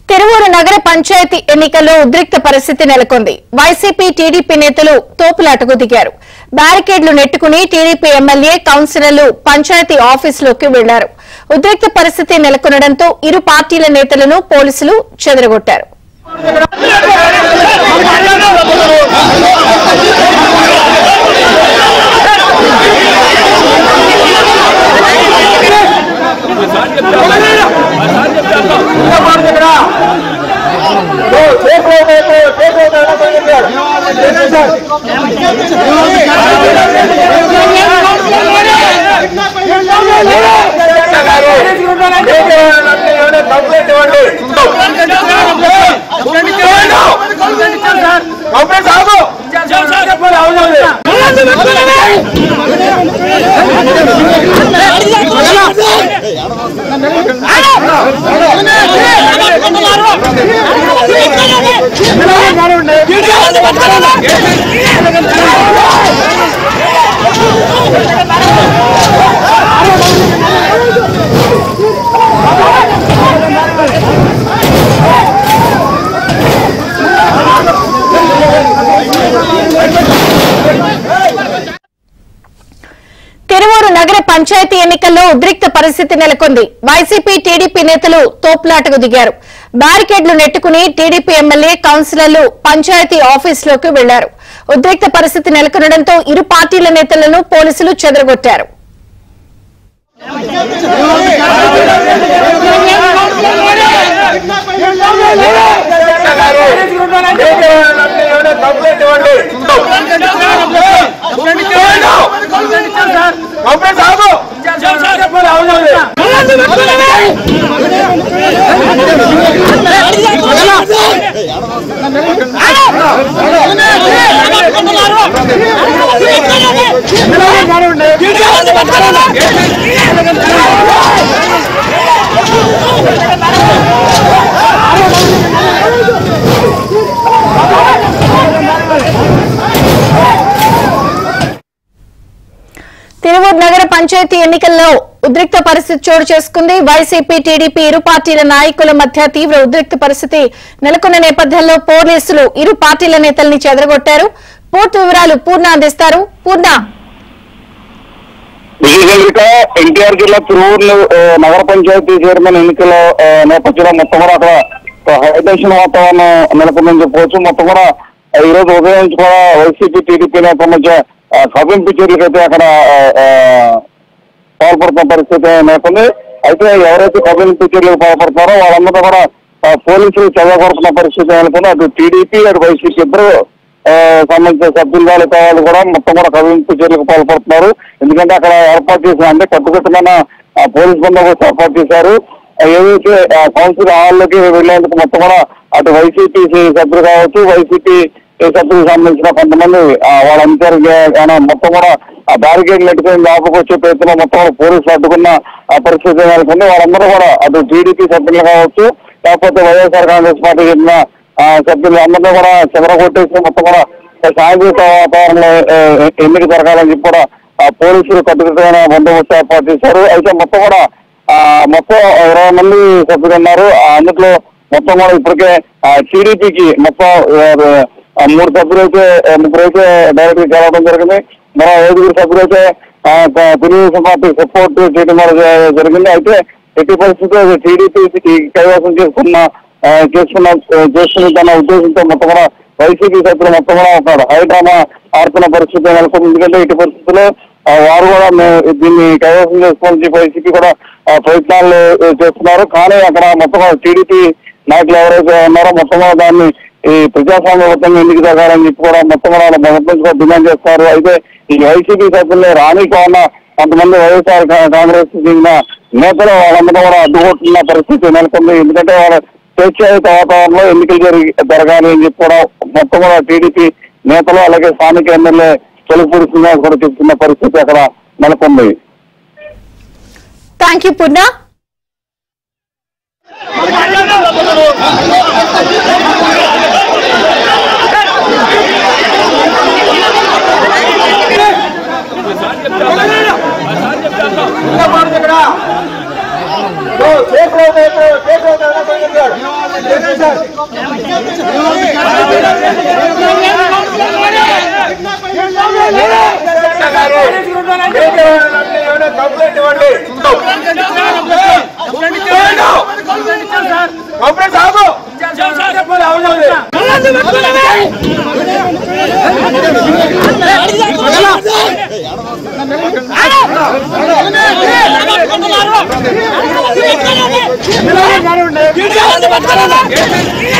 తిరువూరు నగర పంచాయతీ ఎన్నికల్లో ఉద్రిక్త పరిస్థితి నెలకొంది. వైసీపీ టీడీపీ నేతలు తోపులాటకు దిగారు. బ్యారికేడ్లు నెట్టుకుని టీడీపీ ఎమ్మెల్యే కౌన్సిలర్లు పంచాయతీ ఆఫీసులోకి వెళ్లారు. ఉద్రిక్త పరిస్థితి నెలకొనడంతో ఇరు పార్టీల నేతలను పోలీసులు చెదరగొట్టారు. తిరువూరు నగర పంచాయతీ ఎన్నికల్లో ఉద్రిక్త పరిస్థితి నెలకొంది. వైసీపీ టీడీపీ నేతలు తోపులాటకు దిగారు. బ్యారికేడ్లు నెట్టుకుని టీడీపీ ఎమ్మెల్యే కౌన్సిలర్లు పంచాయతీ ఆఫీసులోకి వెళ్లారు. ఉద్రిక్త పరిస్థితి నెలకొనడంతో ఇరు పార్టీల నేతలను పోలీసులు చెదరగొట్టారు. తిరువూరు నగర పంచాయతీ ఎన్నికల్లో ఉద్రిక్త పరిస్థితి చోటు చేసుకుంది. వైసీపీ టీడీపీ ఇరు పార్టీల నాయకుల మధ్య తీవ్ర ఉద్రిక్త పరిస్థితి నెలకొన్న నేపథ్యంలో పోలీసులు ఇరు పార్టీల నేతల్ని చెదరగొట్టారు. పూర్తి వివరాలు పూర్ణ అందిస్తారు. పూర్ణ, ఎన్టీఆర్ జిల్లా తిరువూరు నగర పంచాయతీ చైర్మన్ ఎన్నికల నేపథ్యంలో మొత్తం కూడా అక్కడ హైటెన్షన్ వాతావరణం నెలకొందని చెప్పుకోవచ్చు. మొత్తం కూడా ఈ రోజు ఉదయం నుంచి కూడా వైసీపీ టీడీపీ నేతల మధ్య కవింపు చర్యలకైతే అక్కడ పాల్పడుతున్న పరిస్థితి నెలకొంది. అయితే ఎవరైతే కవింపు చర్యలకు పాల్పడుతున్నారో వాళ్ళందరూ కూడా పోలీసులు చెదరగొడుతున్న పరిస్థితి నెలకొంది. అటు టీడీపీ అటు వైసీపీ ఇద్దరు సంబంధించిన సభ్యులు వాళ్ళు కూడా మొత్తం కూడా కవింపు చర్యలకు పాల్పడుతున్నారు. ఎందుకంటే అక్కడ ఏర్పాటు చేసిన అంటే కట్టుకట్టుమైన పోలీస్ బందోబస్తు ఏర్పాటు చేశారు. ఏదైతే కౌన్సిల్ హాల్లోకి వెళ్లేందుకు మొత్తం కూడా అటు వైసీపీ సభ్యులు కావచ్చు, వైసీపీ సభ్యులకు సంబంధించిన కొంతమంది వాళ్ళ అధికారులు మొత్తం కూడా ఆ బ్యారికేడ్ నెట్టుకుని లోపలికి వచ్చే ప్రయత్నంలో మొత్తం కూడా పోలీసులు అడ్డుకున్న పరిస్థితి నెలకొంది. వాళ్ళందరూ కూడా అటు టీడీపీ సభ్యులు కావచ్చు, లేకపోతే వైఎస్ఆర్ కాంగ్రెస్ పార్టీ చెందిన సభ్యులు అందరినీ కూడా చెదరగొట్టేసి మొత్తం కూడా సాంఘిక వాతావరణంలో ఎన్నిక జరగాలని చెప్పి కూడా పోలీసులు కట్టుకట్టుమైన బందోబస్తు ఏర్పాటు చేశారు. అయితే మొత్తం కూడా మొత్తం 20 మంది సభ్యులు ఉన్నారు. అందులో మొత్తం కూడా ఇప్పటికే టీడీపీకి మొత్తం 3 సభ్యులైతే ముగ్గురైతే డైరెక్ట్ గా గెలవడం జరిగింది. మరో 5 సభ్యులైతే తెలుగుదేశం పార్టీ సపోర్ట్ చేయడం జరిగింది. అయితే ఎట్టి పరిస్థితుల్లో టీడీపీ కైవసం చేసుకున్న ఉద్దేశంతో మొత్తం కూడా వైసీపీ సభ్యులు మొత్తం కూడా ఒక హైడ్రామా ఆడుతున్న పరిస్థితి నెలకొంది. ఎందుకంటే ఇటు పరిస్థితుల్లో వారు కూడా దీన్ని కైవసం చేసుకోవాలని వైసీపీ కూడా ప్రయత్నాలు చేస్తున్నారు. కానీ అక్కడ మొత్తం టీడీపీ నాయకులు ఎవరైతే ఉన్నారో మొత్తం కూడా దాన్ని ఈ ప్రజాస్వామ్యబద్ధంగా ఎన్నిక జరగాలని చెప్పి కూడా మొత్తం కూడా మొదటి నుంచి కూడా డిమాండ్ చేస్తారు. అయితే ఈ వైసీపీ సభ్యులు రానికోన్న కొంతమంది వైఎస్ఆర్ కాంగ్రెస్ చెందిన నేతలు వాళ్ళందరూ కూడా అడ్డుకొట్టున్న పరిస్థితి నెలకొంది. ఎందుకంటే వాళ్ళ స్వేచ్ఛాయుత వాతావరణంలో ఎన్నికలు జరగాలి అని చెప్పి కూడా మొత్తం కూడా టీడీపీ నేతలు అలాగే స్థానిక ఎమ్మెల్యే తొలిపూడుతుందా కూడా చెప్తున్న పరిస్థితి అక్కడ నెలకొంది. థ్యాంక్ యూ పూర్ణ. देखो Get